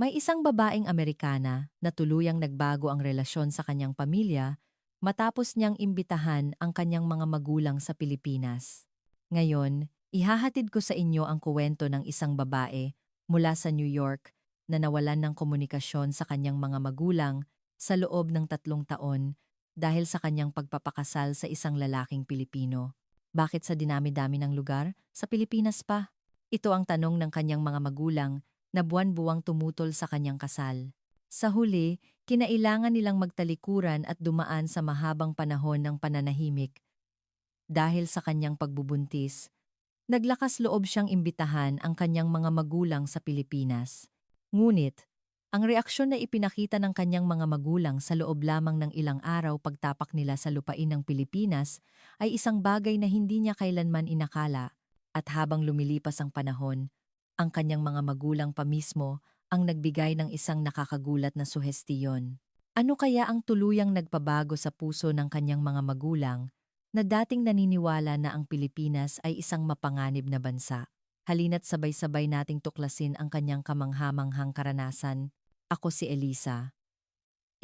May isang babaeng Amerikana na tuluyang nagbago ang relasyon sa kanyang pamilya matapos niyang imbitahan ang kanyang mga magulang sa Pilipinas. Ngayon, ihahatid ko sa inyo ang kuwento ng isang babae mula sa New York na nawalan ng komunikasyon sa kanyang mga magulang sa loob ng 3 taon dahil sa kanyang pagpapakasal sa isang lalaking Pilipino. Bakit sa dinami-dami ng lugar? Sa Pilipinas pa? Ito ang tanong ng kanyang mga magulang na buwan-buwang tumutol sa kanyang kasal. Sa huli, kinailangan nilang magtalikuran at dumaan sa mahabang panahon ng pananahimik. Dahil sa kanyang pagbubuntis, naglakas loob siyang imbitahan ang kanyang mga magulang sa Pilipinas. Ngunit, ang reaksyon na ipinakita ng kanyang mga magulang sa loob lamang ng ilang araw pagtapak nila sa lupain ng Pilipinas ay isang bagay na hindi niya kailanman inakala. At habang lumilipas ang panahon, ang kanyang mga magulang pa mismo ang nagbigay ng isang nakakagulat na suhestiyon. Ano kaya ang tuluyang nagpabago sa puso ng kanyang mga magulang na dating naniniwala na ang Pilipinas ay isang mapanganib na bansa? Halina't sabay-sabay nating tuklasin ang kanyang kamanghamanghang karanasan. Ako si Elisa.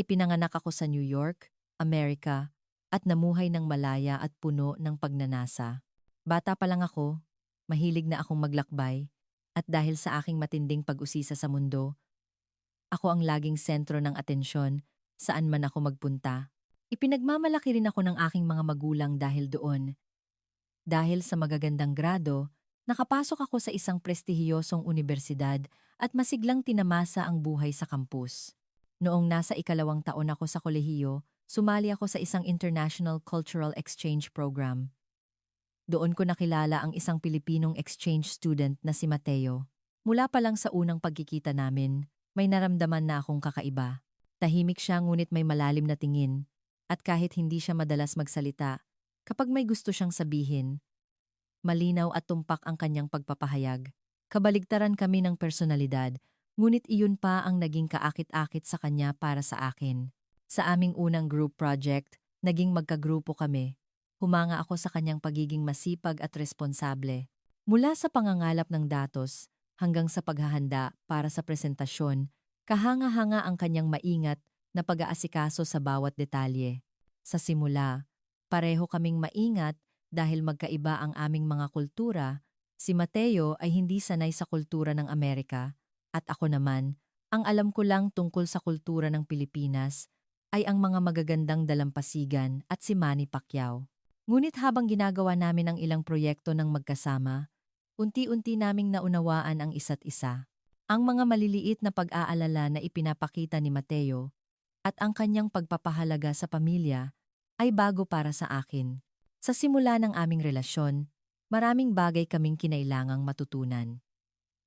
Ipinanganak ako sa New York, Amerika, at namuhay ng malaya at puno ng pagnanasa. Bata pa lang ako, mahilig na akong maglakbay, at dahil sa aking matinding pag-usisa sa mundo, ako ang laging sentro ng atensyon saan man ako magpunta. Ipinagmamalaki rin ako ng aking mga magulang dahil doon. Dahil sa magagandang grado, nakapasok ako sa isang prestihiyosong unibersidad at masiglang tinamasa ang buhay sa kampus. Noong nasa ikalawang taon ako sa kolehiyo, sumali ako sa isang International Cultural Exchange Program. Doon ko nakilala ang isang Pilipinong exchange student na si Mateo. Mula pa lang sa unang pagkikita namin, may naramdaman na akong kakaiba. Tahimik siya ngunit may malalim na tingin. At kahit hindi siya madalas magsalita, kapag may gusto siyang sabihin, malinaw at tumpak ang kanyang pagpapahayag. Kabaligtaran kami ng personalidad, ngunit iyon pa ang naging kaakit-akit sa kanya para sa akin. Sa aming unang group project, naging magkagrupo kami. Humanga ako sa kanyang pagiging masipag at responsable. Mula sa pangangalap ng datos hanggang sa paghahanda para sa presentasyon, kahanga-hanga ang kanyang maingat na pag-aasikaso sa bawat detalye. Sa simula, pareho kaming maingat dahil magkaiba ang aming mga kultura. Si Mateo ay hindi sanay sa kultura ng Amerika at ako naman, ang alam ko lang tungkol sa kultura ng Pilipinas ay ang mga magagandang dalampasigan at si Manny Pacquiao. Ngunit habang ginagawa namin ang ilang proyekto ng magkasama, unti-unti naming naunawaan ang isa't isa. Ang mga maliliit na pag-aalala na ipinapakita ni Mateo at ang kanyang pagpapahalaga sa pamilya ay bago para sa akin. Sa simula ng aming relasyon, maraming bagay kaming kinailangang matutunan.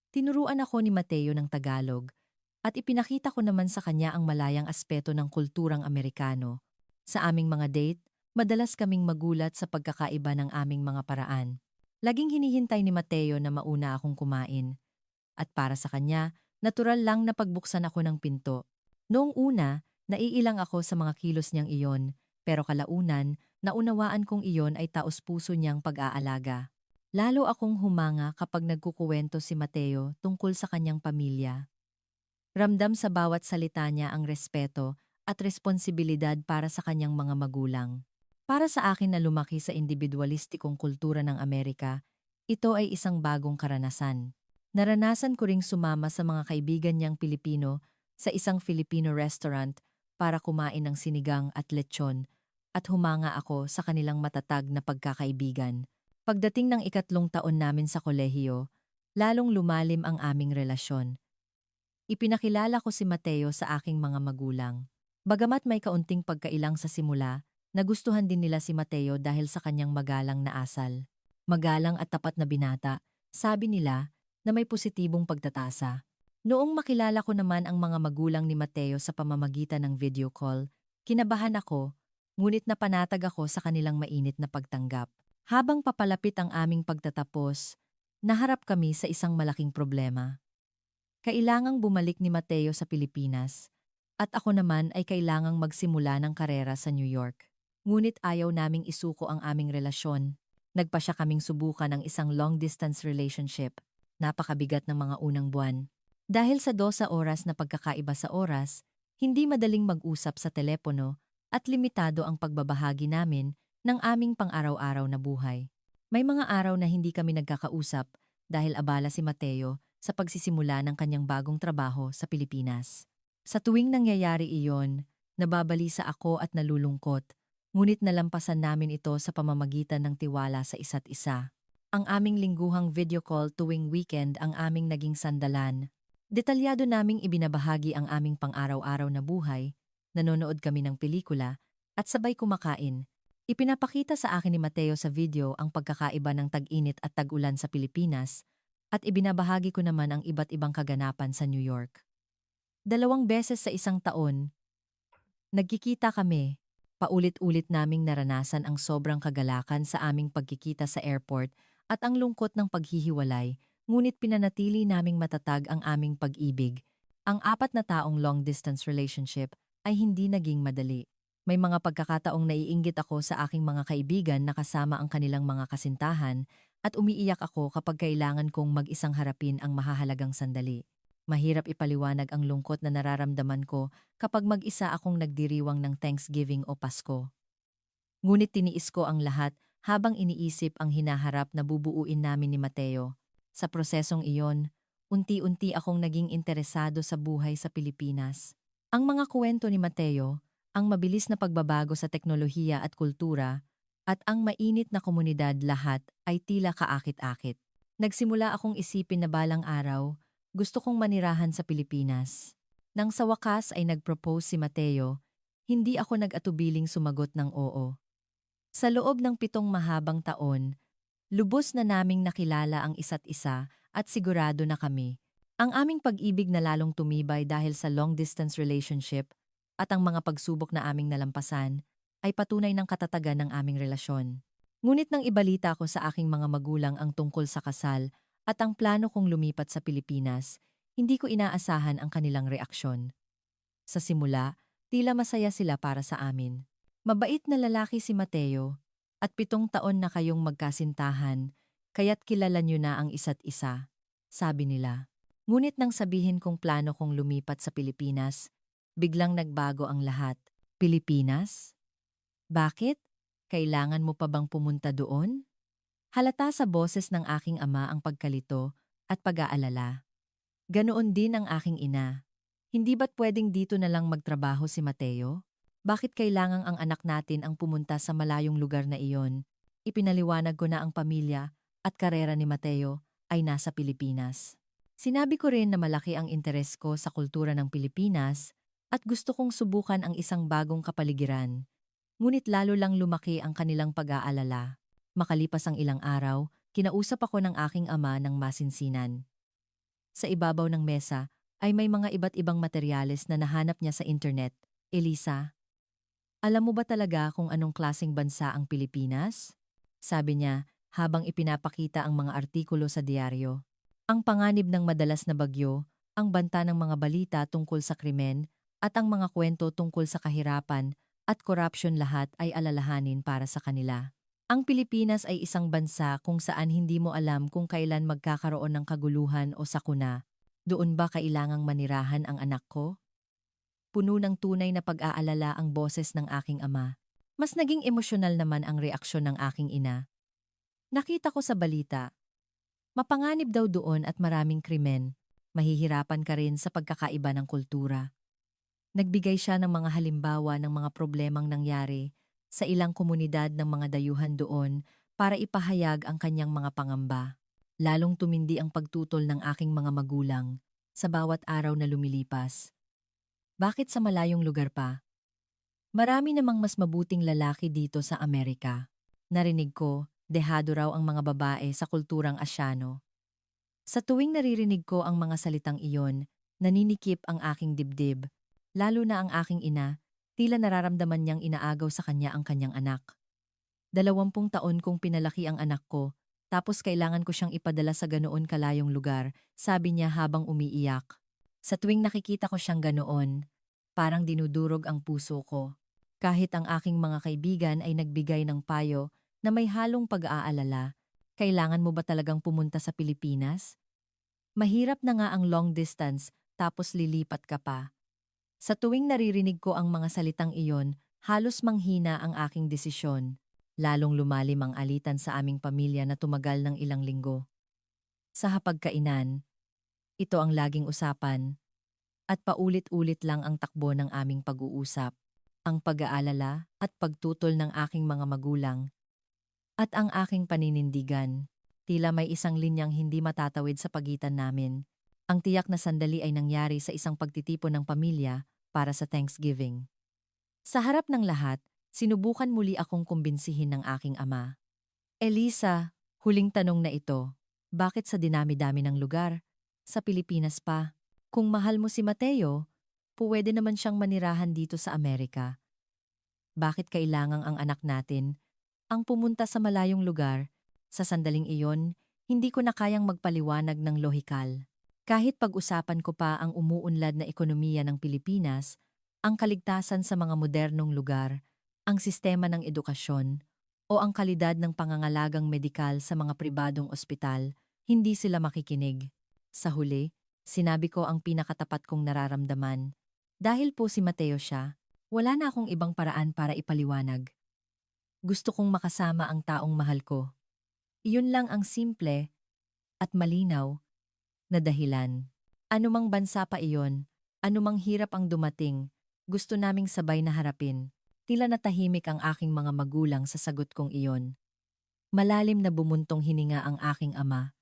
Tinuruan ako ni Mateo ng Tagalog at ipinakita ko naman sa kanya ang malayang aspeto ng kulturang Amerikano. Sa aming mga date, madalas kaming magulat sa pagkakaiba ng aming mga paraan. Laging hinihintay ni Mateo na mauna akong kumain. At para sa kanya, natural lang na pagbuksan ako ng pinto. Noong una, naiilang ako sa mga kilos niyang iyon, pero kalaunan, naunawaan kong iyon ay taos-puso niyang pag-aalaga. Lalo akong humanga kapag nagkukuwento si Mateo tungkol sa kanyang pamilya. Ramdam sa bawat salita niya ang respeto at responsibilidad para sa kanyang mga magulang. Para sa akin na lumaki sa individualistikong kultura ng Amerika, ito ay isang bagong karanasan. Naranasan ko ring sumama sa mga kaibigan niyang Pilipino sa isang Filipino restaurant para kumain ng sinigang at lechon at humanga ako sa kanilang matatag na pagkakaibigan. Pagdating ng ikatlong taon namin sa kolehiyo, lalong lumalim ang aming relasyon. Ipinakilala ko si Mateo sa aking mga magulang. Bagamat may kaunting pagkailang sa simula, nagustuhan din nila si Mateo dahil sa kanyang magalang na asal. Magalang at tapat na binata, sabi nila na may positibong pagtatasa. Noong makilala ko naman ang mga magulang ni Mateo sa pamamagitan ng video call, kinabahan ako, ngunit napanatag ako sa kanilang mainit na pagtanggap. Habang papalapit ang aming pagtatapos, naharap kami sa isang malaking problema. Kailangang bumalik ni Mateo sa Pilipinas, at ako naman ay kailangang magsimula ng karera sa New York. Ngunit ayaw naming isuko ang aming relasyon. Nagpa siya kaming subukan ng isang long-distance relationship. Napakabigat ng mga unang buwan. Dahil sa 12 oras na pagkakaiba sa oras, hindi madaling mag-usap sa telepono at limitado ang pagbabahagi namin ng aming pang-araw-araw na buhay. May mga araw na hindi kami nagkakausap dahil abala si Mateo sa pagsisimula ng kanyang bagong trabaho sa Pilipinas. Sa tuwing nangyayari iyon, nababalisa ako at nalulungkot, ngunit nalampasan namin ito sa pamamagitan ng tiwala sa isa't isa. Ang aming lingguhang video call tuwing weekend ang aming naging sandalan. Detalyado naming ibinabahagi ang aming pang-araw-araw na buhay, nanonood kami ng pelikula, at sabay kumakain. Ipinapakita sa akin ni Mateo sa video ang pagkakaiba ng tag-init at tag-ulan sa Pilipinas, at ibinabahagi ko naman ang iba't ibang kaganapan sa New York. 2 beses sa isang taon, nagkikita kami. Paulit-ulit naming naranasan ang sobrang kagalakan sa aming pagkikita sa airport at ang lungkot ng paghihiwalay, ngunit pinanatili naming matatag ang aming pag-ibig. Ang 4 na taong long-distance relationship ay hindi naging madali. May mga pagkakataong naiinggit ako sa aking mga kaibigan na kasama ang kanilang mga kasintahan at umiiyak ako kapag kailangan kong mag-isang harapin ang mahahalagang sandali. Mahirap ipaliwanag ang lungkot na nararamdaman ko kapag mag-isa akong nagdiriwang ng Thanksgiving o Pasko. Ngunit tiniis ko ang lahat habang iniisip ang hinaharap na bubuuin namin ni Mateo. Sa prosesong iyon, unti-unti akong naging interesado sa buhay sa Pilipinas. Ang mga kwento ni Mateo, ang mabilis na pagbabago sa teknolohiya at kultura, at ang mainit na komunidad lahat ay tila kaakit-akit. Nagsimula akong isipin na balang araw, gusto kong manirahan sa Pilipinas. Nang sa wakas ay nag-propose si Mateo, hindi ako nag-atubiling sumagot ng oo. Sa loob ng 7 mahabang taon, lubos na naming nakilala ang isa't isa at sigurado na kami. Ang aming pag-ibig na lalong tumibay dahil sa long-distance relationship at ang mga pagsubok na aming nalampasan ay patunay ng katatagan ng aming relasyon. Ngunit nang ibalita ko sa aking mga magulang ang tungkol sa kasal at ang plano kong lumipat sa Pilipinas, hindi ko inaasahan ang kanilang reaksyon. Sa simula, tila masaya sila para sa amin. Mabait na lalaki si Mateo, at 7 taon na kayong magkasintahan, kaya't kilala niyo na ang isa't isa, sabi nila. Ngunit nang sabihin kong plano kong lumipat sa Pilipinas, biglang nagbago ang lahat. Pilipinas? Bakit? Kailangan mo pa bang pumunta doon? Halata sa boses ng aking ama ang pagkalito at pag-aalala. Ganoon din ang aking ina. Hindi ba't pwedeng dito na lang magtrabaho si Mateo? Bakit kailangang ang anak natin ang pumunta sa malayong lugar na iyon? Ipinaliwanag ko na ang pamilya at karera ni Mateo ay nasa Pilipinas. Sinabi ko rin na malaki ang interes ko sa kultura ng Pilipinas at gusto kong subukan ang isang bagong kapaligiran. Ngunit lalo lang lumaki ang kanilang pag-aalala. Makalipas ang ilang araw, kinausap ako ng aking ama ng masinsinan. Sa ibabaw ng mesa ay may mga iba't ibang materyales na nahanap niya sa internet. Elisa, alam mo ba talaga kung anong klaseng bansa ang Pilipinas? Sabi niya habang ipinapakita ang mga artikulo sa diaryo. Ang panganib ng madalas na bagyo, ang banta ng mga balita tungkol sa krimen, at ang mga kwento tungkol sa kahirapan at korupsyon lahat ay alalahanin para sa kanila. Ang Pilipinas ay isang bansa kung saan hindi mo alam kung kailan magkakaroon ng kaguluhan o sakuna. Doon ba kailangang manirahan ang anak ko? Puno ng tunay na pag-aalala ang boses ng aking ama. Mas naging emosyonal naman ang reaksyon ng aking ina. Nakita ko sa balita. Mapanganib daw doon at maraming krimen. Mahihirapan ka rin sa pagkakaiba ng kultura. Nagbigay siya ng mga halimbawa ng mga problemang nangyari sa ilang komunidad ng mga dayuhan doon para ipahayag ang kanyang mga pangamba. Lalong tumindi ang pagtutol ng aking mga magulang sa bawat araw na lumilipas. Bakit sa malayong lugar pa? Marami namang mas mabuting lalaki dito sa Amerika. Narinig ko, dehado raw ang mga babae sa kulturang Asyano. Sa tuwing naririnig ko ang mga salitang iyon, naninikip ang aking dibdib, lalo na ang aking ina. Tila nararamdaman niyang inaagaw sa kanya ang kanyang anak. 20 taon kong pinalaki ang anak ko, tapos kailangan ko siyang ipadala sa ganoon kalayong lugar, sabi niya habang umiiyak. Sa tuwing nakikita ko siyang ganoon, parang dinudurog ang puso ko. Kahit ang aking mga kaibigan ay nagbigay ng payo na may halong pag-aalala, kailangan mo ba talagang pumunta sa Pilipinas? Mahirap na nga ang long distance, tapos lilipat ka pa. Sa tuwing naririnig ko ang mga salitang iyon, halos manghina ang aking desisyon. Lalong lumalim ang alitan sa aming pamilya na tumagal ng ilang linggo. Sa hapagkainan, ito ang laging usapan, at paulit-ulit lang ang takbo ng aming pag-uusap. Ang pag-aalala at pagtutol ng aking mga magulang, at ang aking paninindigan. Tila may isang linyang hindi matatawid sa pagitan namin. Ang tiyak na sandali ay nangyari sa isang pagtitipon ng pamilya para sa Thanksgiving. Sa harap ng lahat, sinubukan muli akong kumbinsihin ng aking ama. Elisa, huling tanong na ito. Bakit sa dinami-dami ng lugar? Sa Pilipinas pa. Kung mahal mo si Mateo, pwede naman siyang manirahan dito sa Amerika. Bakit kailangang ang anak natin ang pumunta sa malayong lugar? Sa sandaling iyon, hindi ko na kayang magpaliwanag ng lohikal. Kahit pag-usapan ko pa ang umuunlad na ekonomiya ng Pilipinas, ang kaligtasan sa mga modernong lugar, ang sistema ng edukasyon, o ang kalidad ng pangangalagang medikal sa mga pribadong ospital, hindi sila makikinig. Sa huli, sinabi ko ang pinakatapat kong nararamdaman. Dahil po si Mateo siya, wala na akong ibang paraan para ipaliwanag. Gusto kong makasama ang taong mahal ko. Iyon lang ang simple at malinaw na dahilan. Anumang bansa pa iyon, anumang hirap ang dumating, gusto naming sabay na harapin. Tila natahimik ang aking mga magulang sa sagot kong iyon. Malalim na bumuntong hininga ang aking ama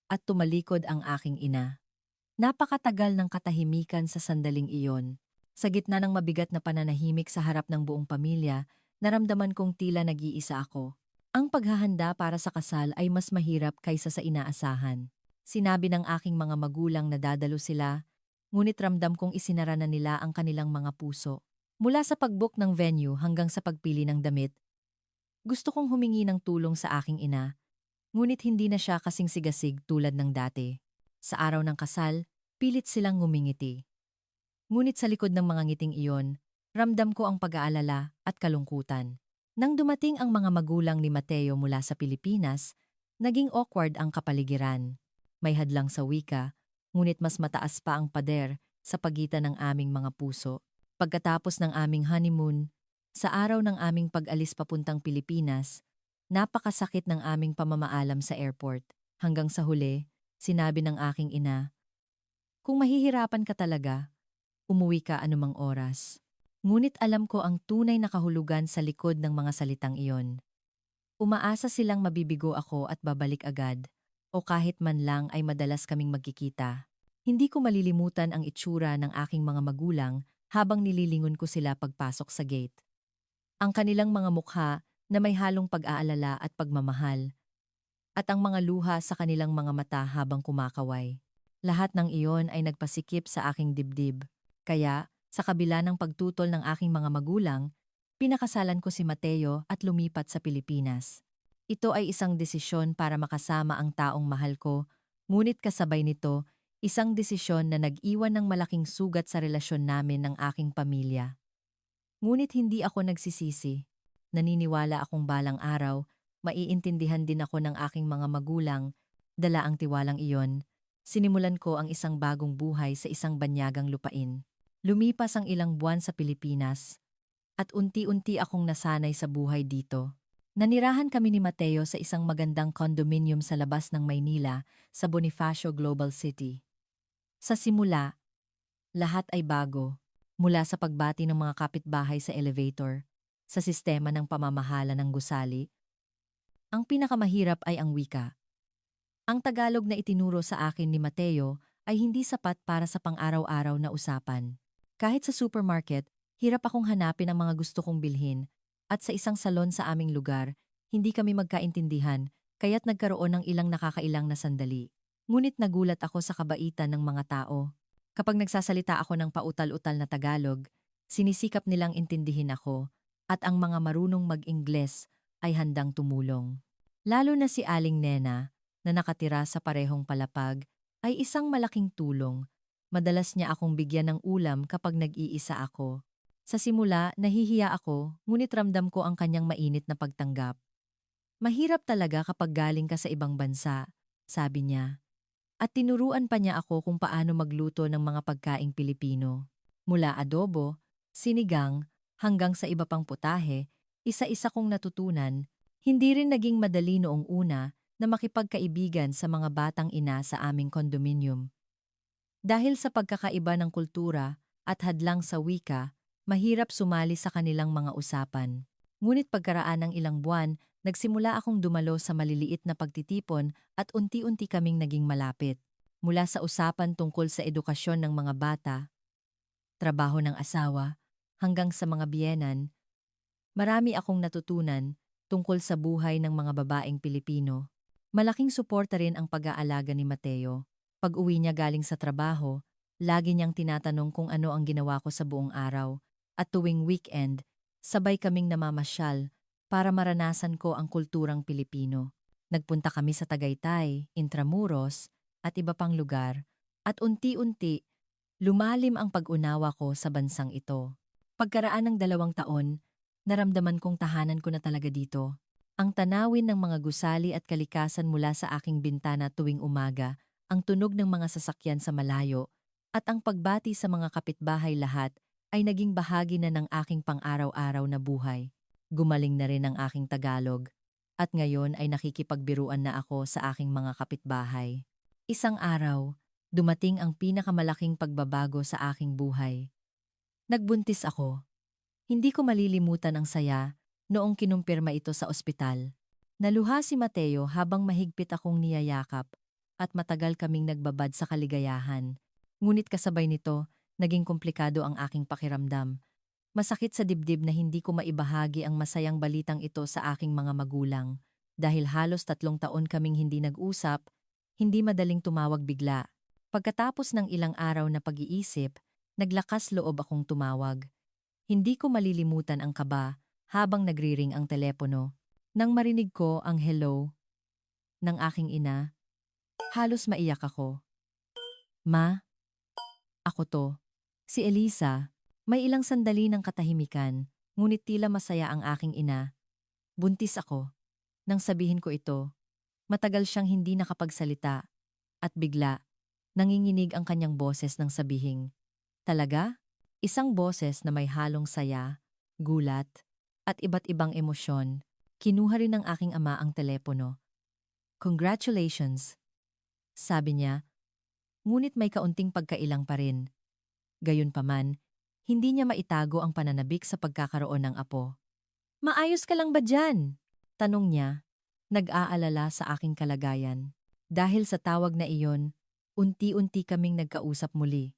at tumalikod ang aking ina. Napakatagal ng katahimikan sa sandaling iyon. Sa gitna ng mabigat na pananahimik sa harap ng buong pamilya, naramdaman kong tila nag-iisa ako. Ang paghahanda para sa kasal ay mas mahirap kaysa sa inaasahan. Sinabi ng aking mga magulang na dadalo sila, ngunit ramdam kong isinara na nila ang kanilang mga puso. Mula sa pag-book ng venue hanggang sa pagpili ng damit, gusto kong humingi ng tulong sa aking ina, ngunit hindi na siya kasing sigasig tulad ng dati. Sa araw ng kasal, pilit silang ngumingiti. Ngunit sa likod ng mga ngiting iyon, ramdam ko ang pag-aalala at kalungkutan. Nang dumating ang mga magulang ni Mateo mula sa Pilipinas, naging awkward ang kapaligiran. May hadlang sa wika, ngunit mas mataas pa ang pader sa pagitan ng aming mga puso. Pagkatapos ng aming honeymoon, sa araw ng aming pag-alis papuntang Pilipinas, napakasakit ng aming pamamaalam sa airport. Hanggang sa huli, sinabi ng aking ina, "Kung mahihirapan ka talaga, umuwi ka anumang oras." Ngunit alam ko ang tunay na kahulugan sa likod ng mga salitang iyon. Umaasa silang mabibigo ako at babalik agad, o kahit man lang ay madalas kaming magkikita. Hindi ko malilimutan ang itsura ng aking mga magulang habang nililingon ko sila pagpasok sa gate. Ang kanilang mga mukha na may halong pag-aalala at pagmamahal, at ang mga luha sa kanilang mga mata habang kumakaway. Lahat ng iyon ay nagpasikip sa aking dibdib. Kaya, sa kabila ng pagtutol ng aking mga magulang, pinakasalan ko si Mateo at lumipat sa Pilipinas. Ito ay isang desisyon para makasama ang taong mahal ko, ngunit kasabay nito, isang desisyon na nag-iwan ng malaking sugat sa relasyon namin ng aking pamilya. Ngunit hindi ako nagsisisi. Naniniwala akong balang araw, maiintindihan din ako ng aking mga magulang, dala ang tiwalang iyon. Sinimulan ko ang isang bagong buhay sa isang banyagang lupain. Lumipas ang ilang buwan sa Pilipinas, at unti-unti akong nasanay sa buhay dito. Nanirahan kami ni Mateo sa isang magandang condominium sa labas ng Maynila sa Bonifacio Global City. Sa simula, lahat ay bago, mula sa pagbati ng mga kapitbahay sa elevator, sa sistema ng pamamahala ng gusali. Ang pinakamahirap ay ang wika. Ang Tagalog na itinuro sa akin ni Mateo ay hindi sapat para sa pang-araw-araw na usapan. Kahit sa supermarket, hirap akong hanapin ang mga gusto kong bilhin, at sa isang salon sa aming lugar, hindi kami magkaintindihan, kaya't nagkaroon ng ilang nakakailang na sandali. Ngunit nagulat ako sa kabaitan ng mga tao. Kapag nagsasalita ako ng pautal-utal na Tagalog, sinisikap nilang intindihin ako, at ang mga marunong mag-Ingles ay handang tumulong. Lalo na si Aling Nena, na nakatira sa parehong palapag, ay isang malaking tulong. Madalas niya akong bigyan ng ulam kapag nag-iisa ako. Sa simula, nahihiya ako, ngunit ramdam ko ang kanyang mainit na pagtanggap. "Mahirap talaga kapag galing ka sa ibang bansa," sabi niya. At tinuruan pa niya ako kung paano magluto ng mga pagkaing Pilipino. Mula adobo, sinigang, hanggang sa iba pang putahe, isa-isa kong natutunan. Hindi rin naging madali noong una na makipagkaibigan sa mga batang ina sa aming kondominium. Dahil sa pagkakaiba ng kultura at hadlang sa wika, mahirap sumali sa kanilang mga usapan. Ngunit pagkaraan ng ilang buwan, nagsimula akong dumalo sa maliliit na pagtitipon at unti-unti kaming naging malapit. Mula sa usapan tungkol sa edukasyon ng mga bata, trabaho ng asawa, hanggang sa mga biyenan, marami akong natutunan tungkol sa buhay ng mga babaeng Pilipino. Malaking suporta rin ang pag-aalaga ni Mateo. Pag-uwi niya galing sa trabaho, lagi niyang tinatanong kung ano ang ginawa ko sa buong araw. At tuwing weekend, sabay kaming namamasyal para maranasan ko ang kulturang Pilipino. Nagpunta kami sa Tagaytay, Intramuros, at iba pang lugar. At unti-unti, lumalim ang pag-unawa ko sa bansang ito. Pagkaraan ng 2 taon, naramdaman kong tahanan ko na talaga dito. Ang tanawin ng mga gusali at kalikasan mula sa aking bintana tuwing umaga, ang tunog ng mga sasakyan sa malayo, at ang pagbati sa mga kapitbahay lahat ay naging bahagi na ng aking pang-araw-araw na buhay. Gumaling na rin ang aking Tagalog, at ngayon ay nakikipagbiruan na ako sa aking mga kapitbahay. Isang araw, dumating ang pinakamalaking pagbabago sa aking buhay. Nagbuntis ako. Hindi ko malilimutan ang saya noong kinumpirma ito sa ospital. Naluha si Mateo habang mahigpit akong niyayakap at matagal kaming nagbabad sa kaligayahan. Ngunit kasabay nito, naging komplikado ang aking pakiramdam. Masakit sa dibdib na hindi ko maibahagi ang masayang balitang ito sa aking mga magulang. Dahil halos 3 taon kaming hindi nag-usap, hindi madaling tumawag bigla. Pagkatapos ng ilang araw na pag-iisip, naglakas loob akong tumawag. Hindi ko malilimutan ang kaba habang nagriring ang telepono. Nang marinig ko ang hello ng aking ina, halos maiyak ako. Ma, ako to. Si Elisa. May ilang sandali ng katahimikan, ngunit tila masaya ang aking ina. Buntis ako. Nang sabihin ko ito, matagal siyang hindi nakapagsalita. At bigla, nanginginig ang kanyang boses nang sabihing, talaga? Isang boses na may halong saya, gulat, at iba't ibang emosyon. Kinuha rin ng aking ama ang telepono. Congratulations, sabi niya, ngunit may kaunting pagkailang pa rin. Gayunpaman, hindi niya maitago ang pananabik sa pagkakaroon ng apo. Maayos ka lang ba dyan? Tanong niya, nag-aalala sa aking kalagayan. Dahil sa tawag na iyon, unti-unti kaming nagkausap muli.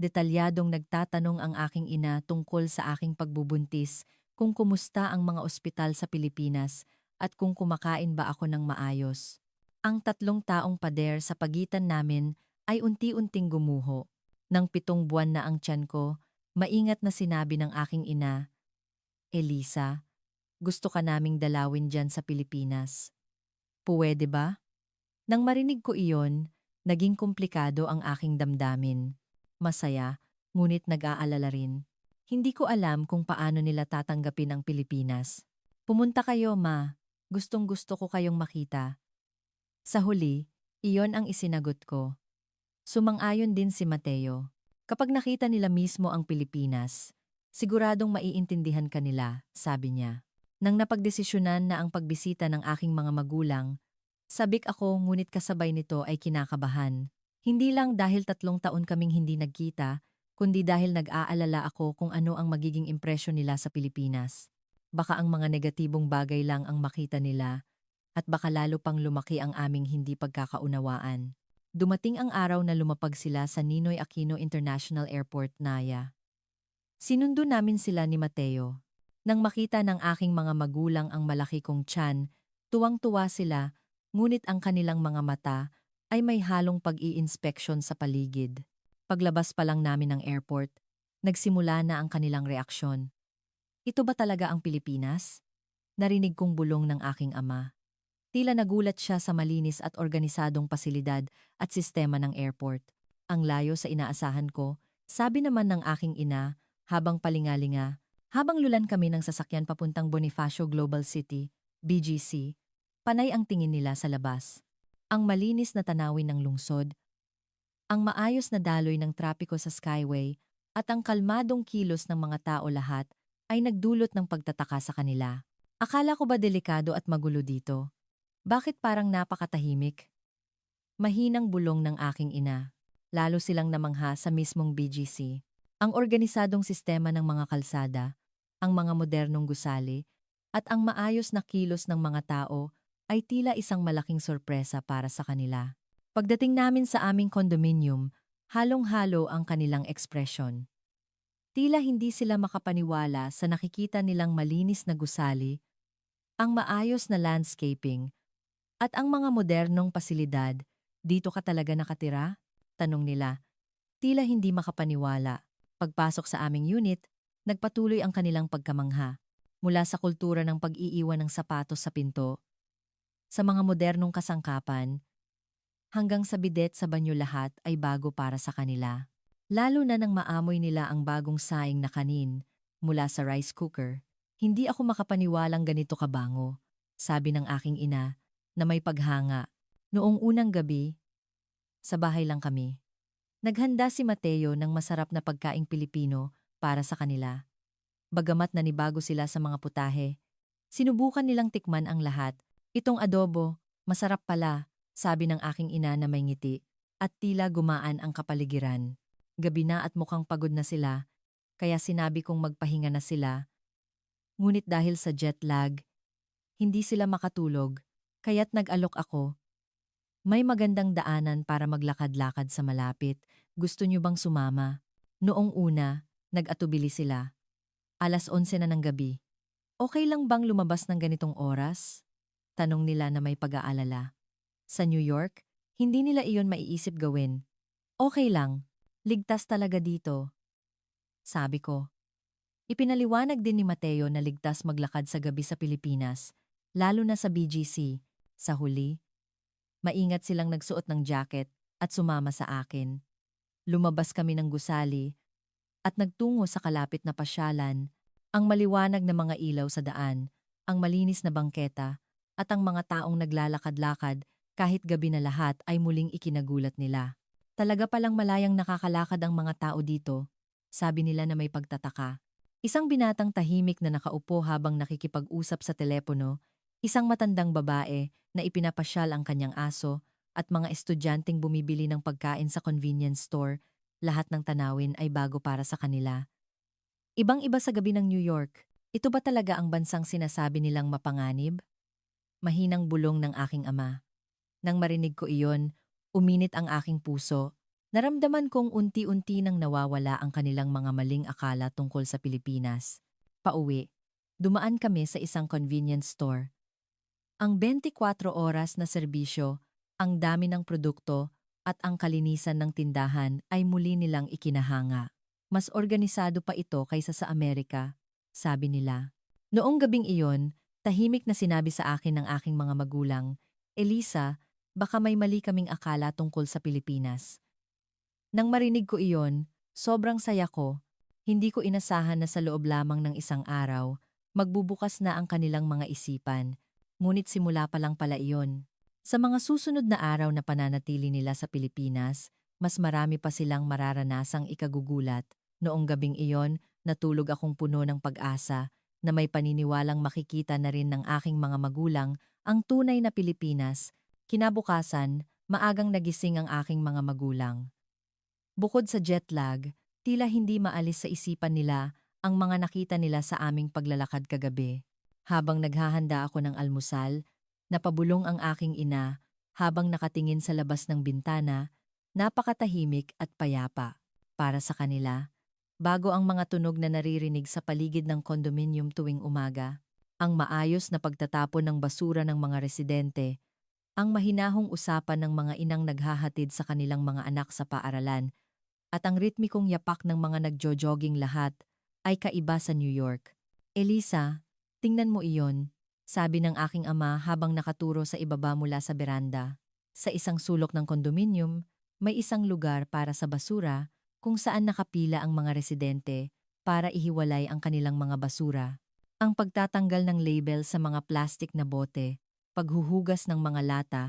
Detalyadong nagtatanong ang aking ina tungkol sa aking pagbubuntis, kung kumusta ang mga ospital sa Pilipinas at kung kumakain ba ako ng maayos. Ang 3 taong pader sa pagitan namin ay unti-unting gumuho. Nang 7 buwan na ang tiyan ko, maingat na sinabi ng aking ina, Elisa, gusto ka naming dalawin dyan sa Pilipinas. Puwede ba? Nang marinig ko iyon, naging komplikado ang aking damdamin. Masaya, ngunit nag-aalala rin. Hindi ko alam kung paano nila tatanggapin ang Pilipinas. Pumunta kayo, ma. Gustong-gusto ko kayong makita. Sa huli, iyon ang isinagot ko. Sumang-ayon din si Mateo. Kapag nakita nila mismo ang Pilipinas, siguradong maiintindihan kanila, sabi niya. Nang napagdesisyonan na ang pagbisita ng aking mga magulang, sabik ako ngunit kasabay nito ay kinakabahan. Hindi lang dahil 3 taon kaming hindi nagkita, kundi dahil nag-aalala ako kung ano ang magiging impresyon nila sa Pilipinas. Baka ang mga negatibong bagay lang ang makita nila, at baka lalo pang lumaki ang aming hindi pagkakaunawaan. Dumating ang araw na lumapag sila sa Ninoy Aquino International Airport, Naya. Sinundo namin sila ni Mateo. Nang makita ng aking mga magulang ang malaki kong tiyan, tuwang-tuwa sila, ngunit ang kanilang mga mata ay may halong pag-i-inspeksyon sa paligid. Paglabas pa lang namin ng airport, nagsimula na ang kanilang reaksyon. Ito ba talaga ang Pilipinas? Narinig kong bulong ng aking ama. Tila nagulat siya sa malinis at organisadong pasilidad at sistema ng airport. Ang layo sa inaasahan ko, sabi naman ng aking ina, habang palingalinga, habang lulan kami ng sasakyan papuntang Bonifacio Global City, BGC, panay ang tingin nila sa labas. ang malinis na tanawin ng lungsod, ang maayos na daloy ng trapiko sa Skyway, at ang kalmadong kilos ng mga tao lahat ay nagdulot ng pagtataka sa kanila. Akala ko ba delikado at magulo dito? Bakit parang napakatahimik? Mahinang bulong ng aking ina. Lalo silang namangha sa mismong BGC. Ang organisadong sistema ng mga kalsada, ang mga modernong gusali, at ang maayos na kilos ng mga tao ay tila isang malaking sorpresa para sa kanila. Pagdating namin sa aming kondominium, halong-halo ang kanilang ekspresyon. Tila hindi sila makapaniwala sa nakikita nilang malinis na gusali, ang maayos na landscaping, at ang mga modernong pasilidad. Dito ka talaga nakatira? Tanong nila. Tila hindi makapaniwala. Pagpasok sa aming unit, nagpatuloy ang kanilang pagkamangha. Mula sa kultura ng pag-iiwan ng sapatos sa pinto, sa mga modernong kasangkapan, hanggang sa bidet sa banyo lahat ay bago para sa kanila. Lalo na nang maamoy nila ang bagong saing na kanin mula sa rice cooker. Hindi ako makapaniwalang ganito kabango, sabi ng aking ina na may paghanga. Noong unang gabi, sa bahay lang kami. Naghanda si Mateo ng masarap na pagkaing Pilipino para sa kanila. Bagamat nanibago sila sa mga putahe, sinubukan nilang tikman ang lahat. Itong adobo, masarap pala, sabi ng aking ina na may ngiti, at tila gumaan ang kapaligiran. Gabi na at mukhang pagod na sila, kaya sinabi kong magpahinga na sila. Ngunit dahil sa jet lag, hindi sila makatulog, kaya't nag-alok ako. May magandang daanan para maglakad-lakad sa malapit. Gusto niyo bang sumama? Noong una, nag-atubili sila. 11:00 na ng gabi. Okay lang bang lumabas ng ganitong oras? Tanong nila na may pag-aalala. Sa New York, hindi nila iyon maiisip gawin. Okay lang. Ligtas talaga dito. Sabi ko. Ipinaliwanag din ni Mateo na ligtas maglakad sa gabi sa Pilipinas, lalo na sa BGC. Sa huli, maingat silang nagsuot ng jacket at sumama sa akin. Lumabas kami ng gusali at nagtungo sa kalapit na pasyalan, ang maliwanag na mga ilaw sa daan, ang malinis na bangketa, at ang mga taong naglalakad-lakad kahit gabi na lahat ay muling ikinagulat nila. Talaga palang malayang nakakalakad ang mga tao dito, sabi nila na may pagtataka. Isang binatang tahimik na nakaupo habang nakikipag-usap sa telepono, isang matandang babae na ipinapasyal ang kanyang aso, at mga estudyanteng bumibili ng pagkain sa convenience store, lahat ng tanawin ay bago para sa kanila. Ibang-iba sa gabi ng New York. Ito ba talaga ang bansang sinasabi nilang mapanganib? Mahinang bulong ng aking ama. Nang marinig ko iyon, uminit ang aking puso. Naramdaman kong unti-unti nang nawawala ang kanilang mga maling akala tungkol sa Pilipinas. Pauwi, dumaan kami sa isang convenience store. Ang 24 oras na serbisyo, ang dami ng produkto, at ang kalinisan ng tindahan ay muli nilang ikinahanga. Mas organisado pa ito kaysa sa Amerika, sabi nila. Noong gabing iyon, tahimik na sinabi sa akin ng aking mga magulang, Elisa, baka may mali kaming akala tungkol sa Pilipinas. Nang marinig ko iyon, sobrang saya ko. Hindi ko inasahan na sa loob lamang ng isang araw, magbubukas na ang kanilang mga isipan. Ngunit simula pa lang pala iyon. Sa mga susunod na araw na pananatili nila sa Pilipinas, mas marami pa silang mararanasang ikagugulat. Noong gabing iyon, natulog akong puno ng pag-asa na may paniniwalang makikita na rin ng aking mga magulang ang tunay na Pilipinas. Kinabukasan, maagang nagising ang aking mga magulang. Bukod sa jet lag, tila hindi maalis sa isipan nila ang mga nakita nila sa aming paglalakad kagabi. Habang naghahanda ako ng almusal, napabulong ang aking ina habang nakatingin sa labas ng bintana, napakatahimik at payapa. Para sa kanila, bago ang mga tunog na naririnig sa paligid ng kondominium tuwing umaga, ang maayos na pagtatapon ng basura ng mga residente, ang mahinahong usapan ng mga inang naghahatid sa kanilang mga anak sa paaralan, at ang ritmikong yapak ng mga nagjo-jogging lahat ay kaiba sa New York. Elisa, tingnan mo iyon, sabi ng aking ama habang nakaturo sa ibaba mula sa beranda. Sa isang sulok ng kondominium, may isang lugar para sa basura kung saan nakapila ang mga residente para ihiwalay ang kanilang mga basura. Ang pagtatanggal ng label sa mga plastik na bote, paghuhugas ng mga lata,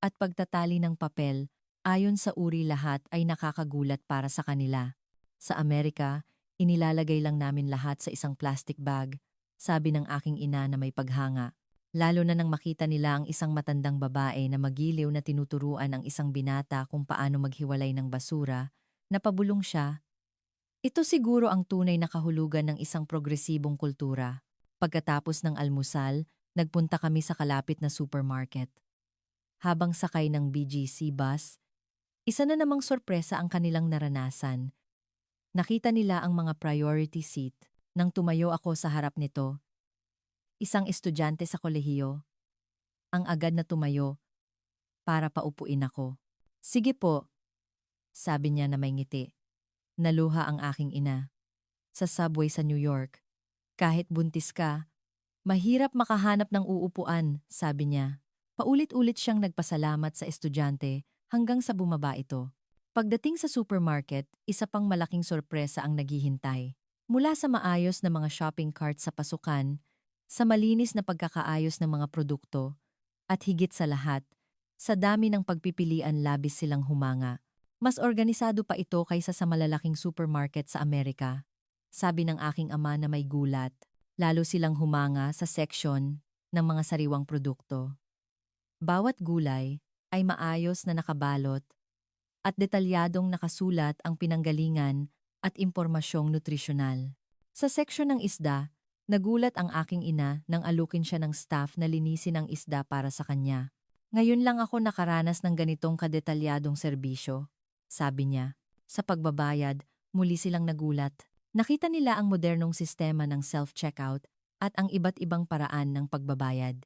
at pagtatali ng papel, ayon sa uri lahat ay nakakagulat para sa kanila. Sa Amerika, inilalagay lang namin lahat sa isang plastic bag, sabi ng aking ina na may paghanga. Lalo na nang makita nila ang isang matandang babae na magiliw na tinuturuan ang isang binata kung paano maghiwalay ng basura, napabulong siya. Ito siguro ang tunay na kahulugan ng isang progresibong kultura. Pagkatapos ng almusal, nagpunta kami sa kalapit na supermarket. Habang sakay ng BGC bus, isa na namang sorpresa ang kanilang naranasan. Nakita nila ang mga priority seat nang tumayo ako sa harap nito. Isang estudyante sa kolehiyo, ang agad na tumayo para paupuin ako. Sige po, sabi niya na may ngiti. Naluha ang aking ina. Sa subway sa New York, kahit buntis ka, mahirap makahanap ng uupuan, sabi niya. Paulit-ulit siyang nagpasalamat sa estudyante hanggang sa bumaba ito. Pagdating sa supermarket, isa pang malaking sorpresa ang naghihintay. Mula sa maayos na mga shopping cart sa pasukan, sa malinis na pagkakaayos ng mga produkto, at higit sa lahat, sa dami ng pagpipilian labis silang humanga. Mas organisado pa ito kaysa sa malalaking supermarket sa Amerika. Sabi ng aking ama na may gulat, lalo silang humanga sa section ng mga sariwang produkto. Bawat gulay ay maayos na nakabalot at detalyadong nakasulat ang pinanggalingan at impormasyong nutrisyonal. Sa seksyon ng isda, nagulat ang aking ina nang alukin siya ng staff na linisin ang isda para sa kanya. Ngayon lang ako nakaranas ng ganitong kadetalyadong serbisyo, sabi niya. Sa pagbabayad, muli silang nagulat. Nakita nila ang modernong sistema ng self-checkout at ang iba't ibang paraan ng pagbabayad.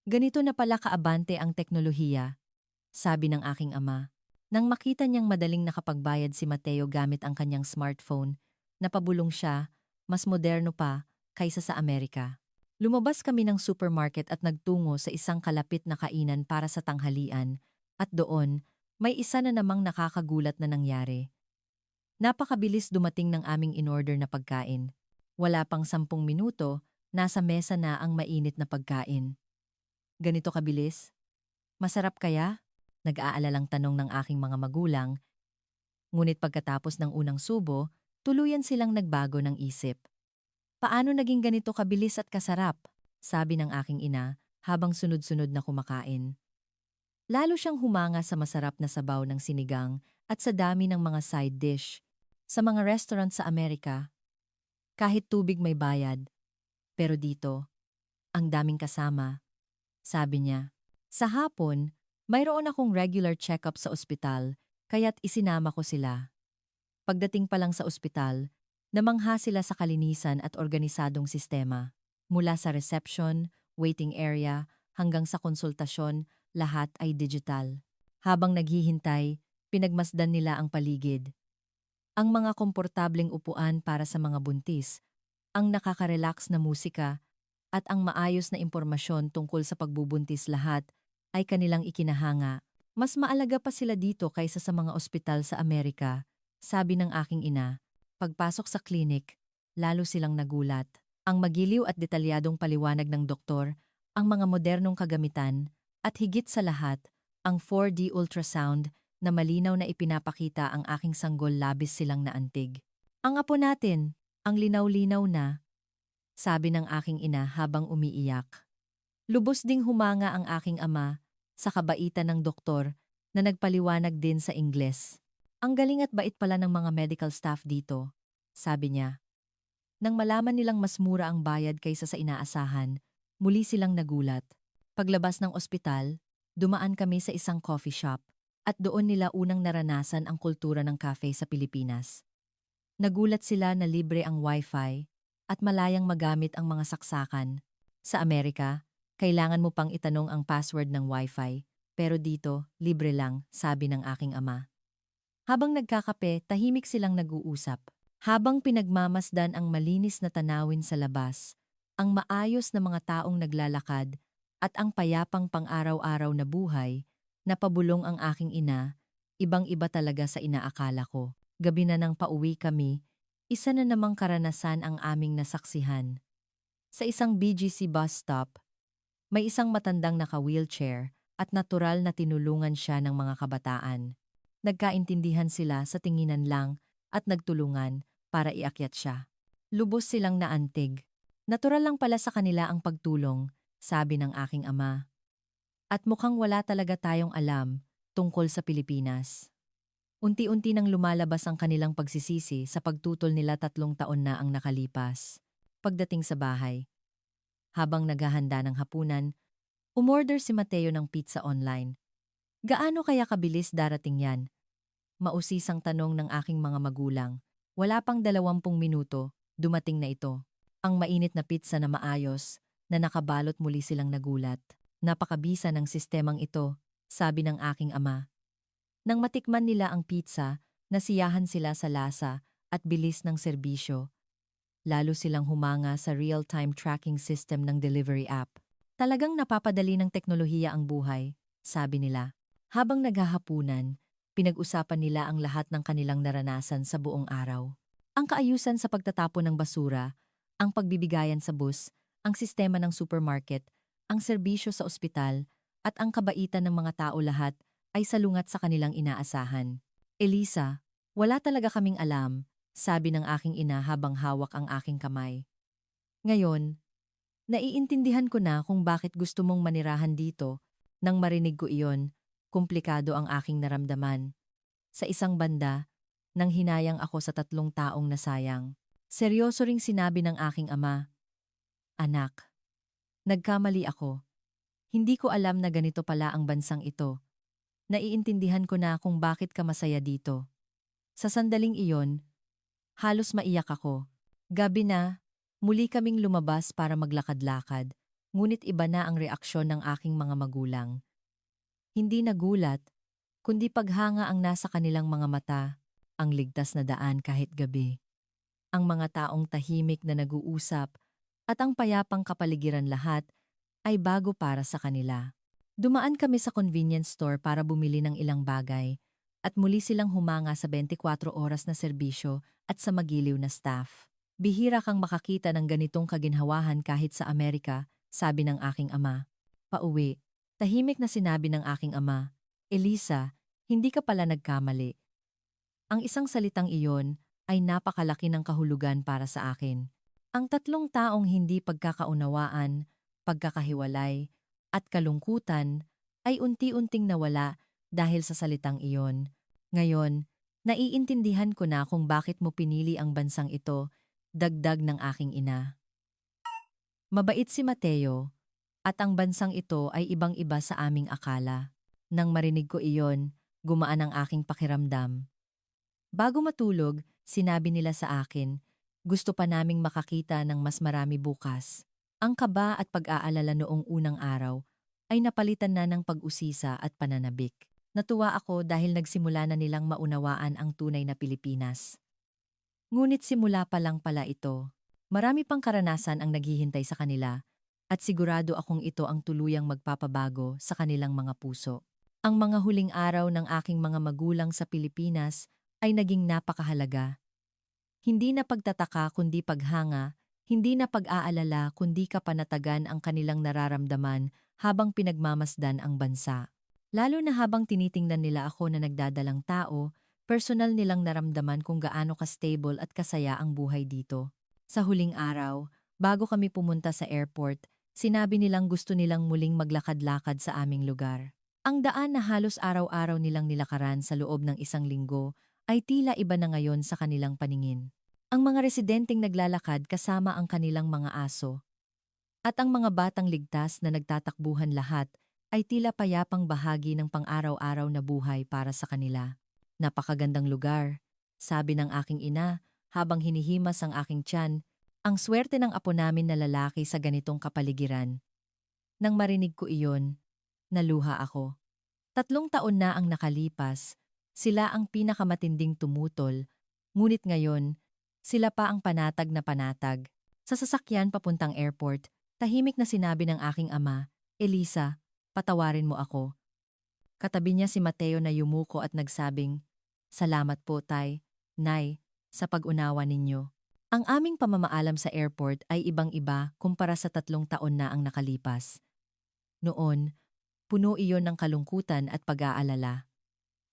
Ganito na pala kaabante ang teknolohiya, sabi ng aking ama. Nang makita niyang madaling nakapagbayad si Mateo gamit ang kanyang smartphone, napabulong siya, mas moderno pa, kaysa sa Amerika. Lumabas kami ng supermarket at nagtungo sa isang kalapit na kainan para sa tanghalian, at doon, may isa na namang nakakagulat na nangyari. Napakabilis dumating ng aming in-order na pagkain. Wala pang 10 minuto, nasa mesa na ang mainit na pagkain. Ganito kabilis? Masarap kaya? Nag-aalalang tanong ng aking mga magulang, ngunit pagkatapos ng unang subo, tuluyan silang nagbago ng isip. Paano naging ganito kabilis at kasarap? Sabi ng aking ina habang sunod-sunod na kumakain. Lalo siyang humanga sa masarap na sabaw ng sinigang at sa dami ng mga side dish. Sa mga restaurant sa Amerika, kahit tubig may bayad. Pero dito, ang daming kasama, sabi niya. Sa hapon, mayroon akong regular check-up sa ospital, kaya't isinama ko sila. Pagdating pa lang sa ospital, namangha sila sa kalinisan at organisadong sistema. Mula sa reception, waiting area, hanggang sa konsultasyon, lahat ay digital. Habang naghihintay, pinagmasdan nila ang paligid. Ang mga komportableng upuan para sa mga buntis, ang nakaka-relax na musika, at ang maayos na impormasyon tungkol sa pagbubuntis lahat ay kanilang ikinahanga. Mas maalaga pa sila dito kaysa sa mga ospital sa Amerika, sabi ng aking ina. Pagpasok sa klinik, lalo silang nagulat. Ang magiliw at detalyadong paliwanag ng doktor, ang mga modernong kagamitan, at higit sa lahat, ang 4D ultrasound na malinaw na ipinapakita ang aking sanggol labis silang naantig. Ang apo natin, ang linaw-linaw na, sabi ng aking ina habang umiiyak. Lubos ding humanga ang aking ama sa kabaitan ng doktor na nagpaliwanag din sa Ingles. Ang galing at bait pala ng mga medical staff dito, sabi niya. Nang malaman nilang mas mura ang bayad kaysa sa inaasahan, muli silang nagulat. Paglabas ng ospital, dumaan kami sa isang coffee shop at doon nila unang naranasan ang kultura ng cafe sa Pilipinas. Nagulat sila na libre ang wifi at malayang magamit ang mga saksakan. Sa Amerika, kailangan mo pang itanong ang password ng wifi, pero dito, libre lang, sabi ng aking ama. Habang nagkakape, tahimik silang nag-uusap. Habang pinagmamasdan ang malinis na tanawin sa labas, ang maayos na mga taong naglalakad, at ang payapang pang-araw-araw na buhay, napabulong ang aking ina, ibang-iba talaga sa inaakala ko. Gabi na nang pauwi kami, isa na namang karanasan ang aming nasaksihan. Sa isang BGC bus stop, may isang matandang naka-wheelchair at natural na tinulungan siya ng mga kabataan. Nagkaintindihan sila sa tinginan lang at nagtulungan para iakyat siya. Lubos silang naantig. Natural lang pala sa kanila ang pagtulong, sabi ng aking ama. At mukhang wala talaga tayong alam tungkol sa Pilipinas. Unti-unti nang lumalabas ang kanilang pagsisisi sa pagtutol nila 3 taon na ang nakalipas. Pagdating sa bahay, habang naghahanda ng hapunan, umorder si Mateo ng pizza online. Gaano kaya kabilis darating yan? Mausisang tanong ng aking mga magulang. Wala pang 20 minuto, dumating na ito. Ang mainit na pizza na maayos, na nakabalot muli silang nagulat. Napakabisa ng sistemang ito, sabi ng aking ama. Nang matikman nila ang pizza, nasiyahan sila sa lasa at bilis ng serbisyo. Lalo silang humanga sa real-time tracking system ng delivery app. Talagang napapadali ng teknolohiya ang buhay, sabi nila. Habang naghahapunan, pinag-usapan nila ang lahat ng kanilang naranasan sa buong araw. Ang kaayusan sa pagtatapon ng basura, ang pagbibigayan sa bus, ang sistema ng supermarket, ang serbisyo sa ospital, at ang kabaitan ng mga tao lahat ay salungat sa kanilang inaasahan. Elisa, wala talaga kaming alam, sabi ng aking ina habang hawak ang aking kamay. Ngayon, naiintindihan ko na kung bakit gusto mong manirahan dito. Nang marinig ko iyon, komplikado ang aking naramdaman. Sa isang banda, nang hinayang ako sa 3 taong nasayang. Seryoso ring sinabi ng aking ama, "Anak, nagkamali ako. Hindi ko alam na ganito pala ang bansang ito. Naiintindihan ko na kung bakit ka masaya dito." Sa sandaling iyon, halos maiyak ako. Gabi na, muli kaming lumabas para maglakad-lakad, ngunit iba na ang reaksyon ng aking mga magulang. Hindi nagulat, kundi paghanga ang nasa kanilang mga mata, ang ligtas na daan kahit gabi. Ang mga taong tahimik na nag-uusap at ang payapang kapaligiran lahat ay bago para sa kanila. Dumaan kami sa convenience store para bumili ng ilang bagay at muli silang humanga sa 24 oras na serbisyo at sa magiliw na staff. Bihira kang makakita ng ganitong kaginhawahan kahit sa Amerika, sabi ng aking ama. Pauwi, tahimik na sinabi ng aking ama, "Elisa, hindi ka pala nagkamali." Ang isang salitang iyon ay napakalaki ng kahulugan para sa akin. Ang 3 taong hindi pagkakaunawaan, pagkakahiwalay, at kalungkutan ay unti-unting nawala dahil sa salitang iyon. Ngayon, naiintindihan ko na kung bakit mo pinili ang bansang ito, dagdag ng aking ina. Mabait si Mateo, at ang bansang ito ay ibang-iba sa aming akala. Nang marinig ko iyon, gumaan ang aking pakiramdam. Bago matulog, sinabi nila sa akin, gusto pa naming makakita ng mas marami bukas. Ang kaba at pag-aalala noong unang araw ay napalitan na ng pag-usisa at pananabik. Natuwa ako dahil nagsimula na nilang maunawaan ang tunay na Pilipinas. Ngunit simula pa lang pala ito. Marami pang karanasan ang naghihintay sa kanila at sigurado akong ito ang tuluyang magpapabago sa kanilang mga puso. Ang mga huling araw ng aking mga magulang sa Pilipinas ay naging napakahalaga. Hindi na pagtataka kundi paghanga, hindi na pag-aalala kundi kapanatagan ang kanilang nararamdaman habang pinagmamasdan ang bansa. Lalo na habang tinitingnan nila ako na nagdadalang tao, personal nilang naramdaman kung gaano ka-stable at kasaya ang buhay dito. Sa huling araw, bago kami pumunta sa airport, sinabi nilang gusto nilang muling maglakad-lakad sa aming lugar. Ang daan na halos araw-araw nilang nilakaran sa loob ng 1 linggo ay tila iba na ngayon sa kanilang paningin. Ang mga residenteng naglalakad kasama ang kanilang mga aso. At ang mga batang ligtas na nagtatakbuhan lahat ay tila payapang bahagi ng pang-araw-araw na buhay para sa kanila. Napakagandang lugar, sabi ng aking ina habang hinihimas ang aking tiyan, ang swerte ng apo namin na lalaki sa ganitong kapaligiran. Nang marinig ko iyon, naluha ako. 3 taon na ang nakalipas, sila ang pinakamatinding tumutol, ngunit ngayon, sila pa ang panatag na panatag. Sa sasakyan papuntang airport, tahimik na sinabi ng aking ama, "Elisa, patawarin mo ako." Katabi niya si Mateo na yumuko at nagsabing, "Salamat po, Tay, Nay, sa pag-unawa ninyo." Ang aming pamamaalam sa airport ay ibang-iba kumpara sa 3 taon na ang nakalipas. Noon, Puno iyon ng kalungkutan at pag-aalala.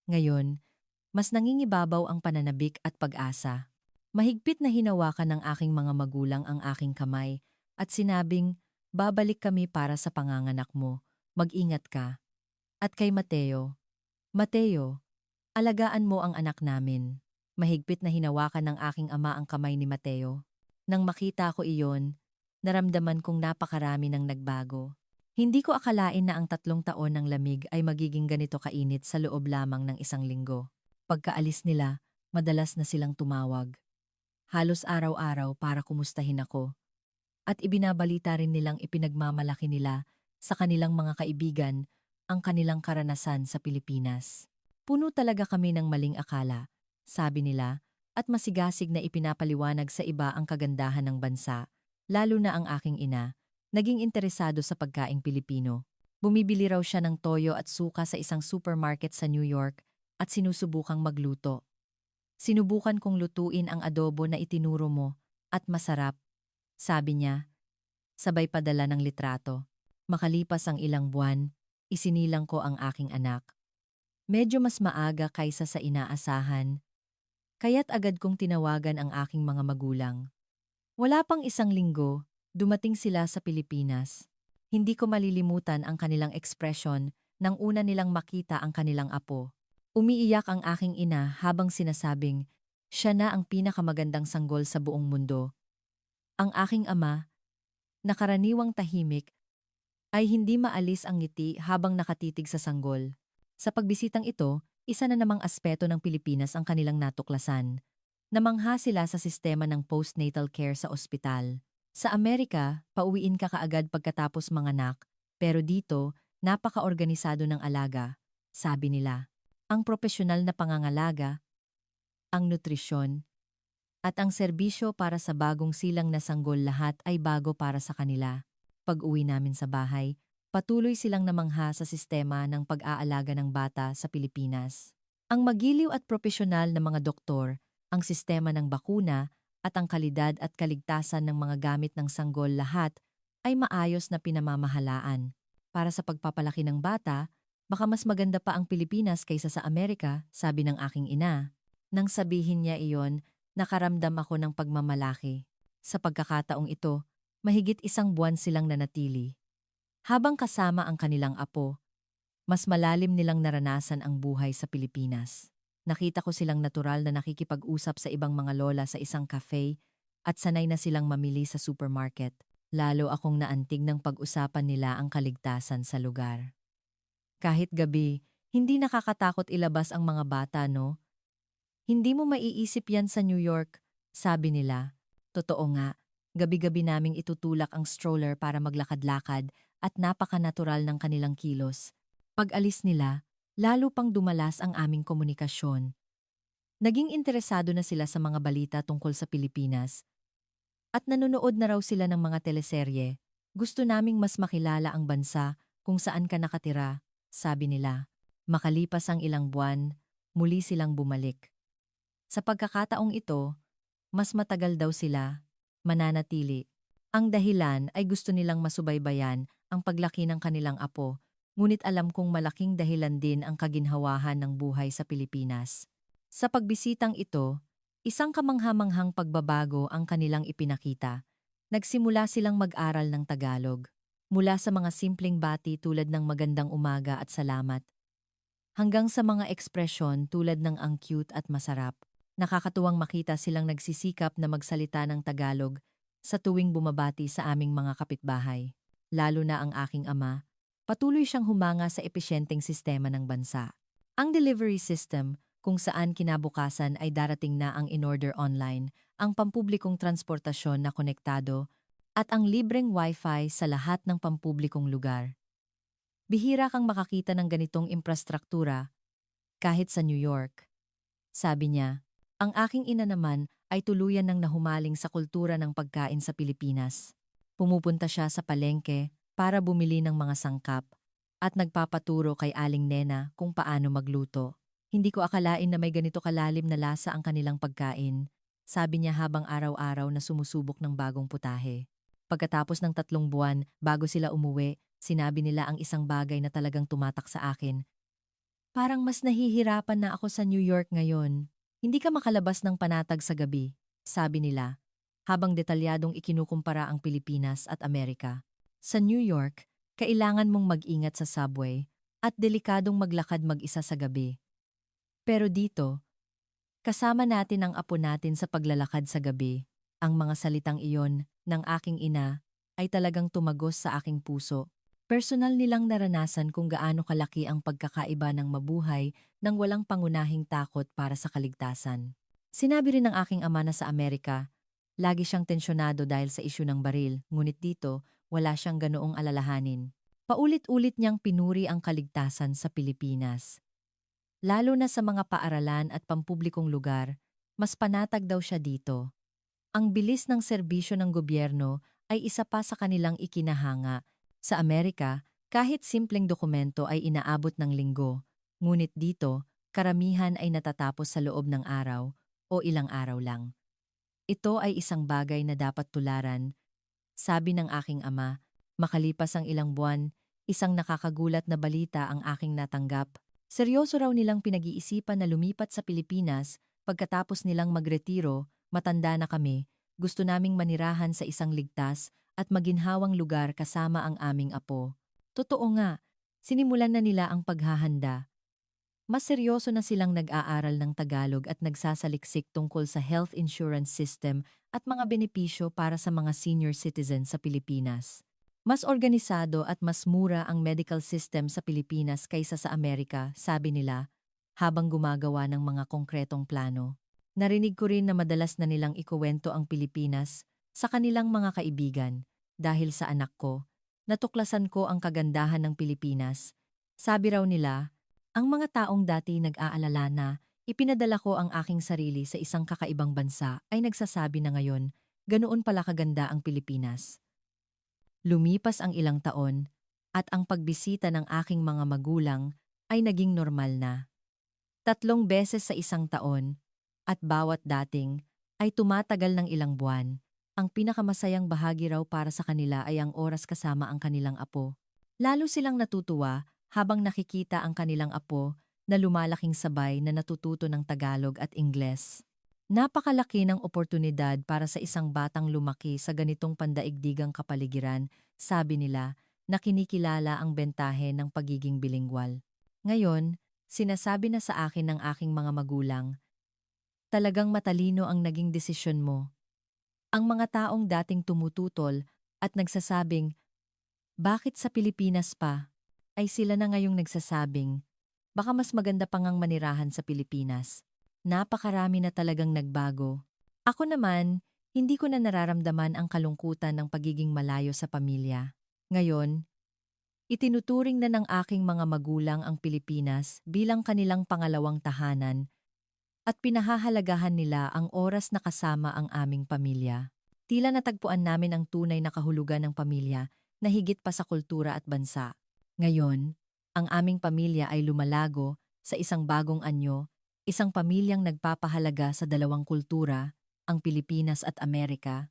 Ngayon, mas nangingibabaw ang pananabik at pag-asa. Mahigpit na hinawakan ng aking mga magulang ang aking kamay at sinabing, babalik kami para sa panganganak mo. Mag-ingat ka. At kay Mateo, Mateo, alagaan mo ang anak namin. Mahigpit na hinawakan ng aking ama ang kamay ni Mateo. Nang makita ko iyon, naramdaman kong napakarami ng nagbago. Hindi ko akalain na ang 3 taon ng lamig ay magiging ganito kainit sa loob lamang ng 1 linggo. Pagkaalis nila, madalas na silang tumawag. Halos araw-araw para kumustahin ako. At ibinabalita rin nilang ipinagmamalaki nila sa kanilang mga kaibigan ang kanilang karanasan sa Pilipinas. Puno talaga kami ng maling akala, sabi nila, at masigasig na ipinapaliwanag sa iba ang kagandahan ng bansa, lalo na ang aking ina, naging interesado sa pagkaing Pilipino. Bumibili raw siya ng toyo at suka sa isang supermarket sa New York at sinusubukang magluto. Sinubukan kong lutuin ang adobo na itinuro mo at masarap, sabi niya, sabay padala ng litrato. Makalipas ang ilang buwan, isinilang ko ang aking anak. Medyo mas maaga kaysa sa inaasahan, kaya't agad kong tinawagan ang aking mga magulang. Wala pang 1 linggo, dumating sila sa Pilipinas. Hindi ko malilimutan ang kanilang ekspresyon nang una nilang makita ang kanilang apo. Umiiyak ang aking ina habang sinasabing, siya na ang pinakamagandang sanggol sa buong mundo. Ang aking ama, na karaniwang tahimik, ay hindi maalis ang ngiti habang nakatitig sa sanggol. Sa pagbisitang ito, isa na namang aspeto ng Pilipinas ang kanilang natuklasan. Namangha sila sa sistema ng postnatal care sa ospital. Sa Amerika, pauwiin ka kaagad pagkatapos manganak, pero dito, napaka-organisado ng alaga, sabi nila. Ang propesyonal na pangangalaga, ang nutrisyon, at ang serbisyo para sa bagong silang na sanggol lahat ay bago para sa kanila. Pag-uwi namin sa bahay, patuloy silang namangha sa sistema ng pag-aalaga ng bata sa Pilipinas. Ang magiliw at propesyonal na mga doktor, ang sistema ng bakuna, at ang kalidad at kaligtasan ng mga gamit ng sanggol lahat ay maayos na pinamamahalaan. Para sa pagpapalaki ng bata, baka mas maganda pa ang Pilipinas kaysa sa Amerika, sabi ng aking ina. Nang sabihin niya iyon, nakaramdam ako ng pagmamalaki. Sa pagkakataong ito, mahigit 1 buwan silang nanatili. Habang kasama ang kanilang apo, mas malalim nilang naranasan ang buhay sa Pilipinas. Nakita ko silang natural na nakikipag-usap sa ibang mga lola sa isang cafe at sanay na silang mamili sa supermarket. Lalo akong naantig ng pag-usapan nila ang kaligtasan sa lugar. Kahit gabi, hindi nakakatakot ilabas ang mga bata, no? Hindi mo maiisip yan sa New York, sabi nila. Totoo nga, gabi-gabi naming itutulak ang stroller para maglakad-lakad at napaka-natural ng kanilang kilos. Pag-alis nila, lalo pang dumalas ang aming komunikasyon. Naging interesado na sila sa mga balita tungkol sa Pilipinas. At nanonood na raw sila ng mga teleserye. Gusto naming mas makilala ang bansa kung saan ka nakatira, sabi nila. Makalipas ang ilang buwan, muli silang bumalik. Sa pagkakataong ito, mas matagal daw sila mananatili. Ang dahilan ay gusto nilang masubaybayan ang paglaki ng kanilang apo. Ngunit alam kong malaking dahilan din ang kaginhawahan ng buhay sa Pilipinas. Sa pagbisitang ito, isang kamanghamanghang pagbabago ang kanilang ipinakita. Nagsimula silang mag-aral ng Tagalog. Mula sa mga simpleng bati tulad ng magandang umaga at salamat, hanggang sa mga ekspresyon tulad ng ang cute at masarap. Nakakatuwang makita silang nagsisikap na magsalita ng Tagalog sa tuwing bumabati sa aming mga kapitbahay. Lalo na ang aking ama, patuloy siyang humanga sa epesyenteng sistema ng bansa. Ang delivery system, kung saan kinabukasan ay darating na ang in-order online, ang pampublikong transportasyon na konektado, at ang libreng wifi sa lahat ng pampublikong lugar. Bihira kang makakita ng ganitong infrastruktura kahit sa New York. Sabi niya, ang aking ina naman ay tuluyan ng nahumaling sa kultura ng pagkain sa Pilipinas. Pumupunta siya sa palengke para bumili ng mga sangkap at nagpapaturo kay Aling Nena kung paano magluto. Hindi ko akalain na may ganito kalalim na lasa ang kanilang pagkain, sabi niya habang araw-araw na sumusubok ng bagong putahe. Pagkatapos ng 3 buwan bago sila umuwi, Sinabi nila ang isang bagay na talagang tumatak sa akin. Parang mas nahihirapan na ako sa New York ngayon. Hindi ka makalabas ng panatag sa gabi, sabi nila, habang detalyadong ikinukumpara ang Pilipinas at Amerika. Sa New York, kailangan mong mag-ingat sa subway at delikadong maglakad mag-isa sa gabi. Pero dito, kasama natin ang apo natin sa paglalakad sa gabi. Ang mga salitang iyon ng aking ina ay talagang tumagos sa aking puso. Personal nilang naranasan kung gaano kalaki ang pagkakaiba ng mabuhay nang walang pangunahing takot para sa kaligtasan. Sinabi rin ng aking ama na sa Amerika, lagi siyang tensyonado dahil sa isyu ng baril, ngunit dito, wala siyang ganoong alalahanin. Paulit-ulit niyang pinuri ang kaligtasan sa Pilipinas. Lalo na sa mga paaralan at pampublikong lugar, mas panatag daw siya dito. Ang bilis ng serbisyo ng gobyerno ay isa pa sa kanilang ikinahanga. Sa Amerika, kahit simpleng dokumento ay inaabot ng linggo, ngunit dito, karamihan ay natatapos sa loob ng araw o ilang araw lang. Ito ay isang bagay na dapat tularan, sabi ng aking ama. Makalipas ang ilang buwan, isang nakakagulat na balita ang aking natanggap. Seryoso raw nilang pinag-iisipan na lumipat sa Pilipinas pagkatapos nilang magretiro. Matanda na kami, gusto naming manirahan sa isang ligtas at maginhawang lugar kasama ang aming apo. Totoo nga, sinimulan na nila ang paghahanda. Mas seryoso na silang nag-aaral ng Tagalog at nagsasaliksik tungkol sa health insurance system at mga benepisyo para sa mga senior citizens sa Pilipinas. Mas organisado at mas mura ang medical system sa Pilipinas kaysa sa Amerika, sabi nila, habang gumagawa ng mga konkretong plano. Narinig ko rin na madalas na nilang ikuwento ang Pilipinas sa kanilang mga kaibigan. Dahil sa anak ko, natuklasan ko ang kagandahan ng Pilipinas. Sabi raw nila, ang mga taong dati nag-aalala na ipinadala ko ang aking sarili sa isang kakaibang bansa ay nagsasabi na ngayon, ganoon pala kaganda ang Pilipinas. Lumipas ang ilang taon, at ang pagbisita ng aking mga magulang ay naging normal na. 3 beses sa isang taon, at bawat dating ay tumatagal ng ilang buwan. Ang pinakamasayang bahagi raw para sa kanila ay ang oras kasama ang kanilang apo. Lalo silang natutuwa habang nakikita ang kanilang apo na lumalaking sabay na natututo ng Tagalog at Ingles. Napakalaki ng oportunidad para sa isang batang lumaki sa ganitong pandaigdigang kapaligiran, sabi nila, na kinikilala ang bentahe ng pagiging bilingwal. Ngayon, sinasabi na sa akin ng aking mga magulang, talagang matalino ang naging desisyon mo. Ang mga taong dating tumututol at nagsasabing, bakit sa Pilipinas pa? Ay sila na ngayong nagsasabing, baka mas maganda pa ngang manirahan sa Pilipinas. Napakarami na talagang nagbago. Ako naman, hindi ko na nararamdaman ang kalungkutan ng pagiging malayo sa pamilya. Ngayon, itinuturing na ng aking mga magulang ang Pilipinas bilang kanilang pangalawang tahanan at pinahahalagahan nila ang oras na kasama ang aming pamilya. Tila natagpuan namin ang tunay na kahulugan ng pamilya na higit pa sa kultura at bansa. Ngayon, ang aming pamilya ay lumalago sa isang bagong anyo, isang pamilyang nagpapahalaga sa dalawang kultura, ang Pilipinas at Amerika.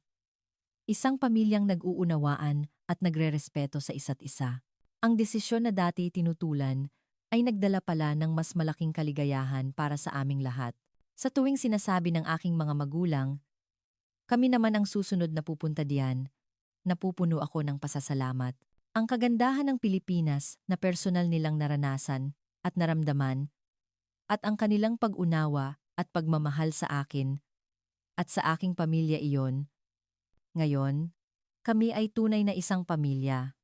Isang pamilyang nag-uunawaan at nagrerespeto sa isa't isa. Ang desisyon na dati tinutulan ay nagdala pala ng mas malaking kaligayahan para sa aming lahat. Sa tuwing sinasabi ng aking mga magulang, kami naman ang susunod na pupunta diyan, napupuno ako ng pasasalamat. Ang kagandahan ng Pilipinas na personal nilang naranasan at naramdaman at ang kanilang pag-unawa at pagmamahal sa akin at sa aking pamilya iyon. Ngayon, kami ay tunay na isang pamilya.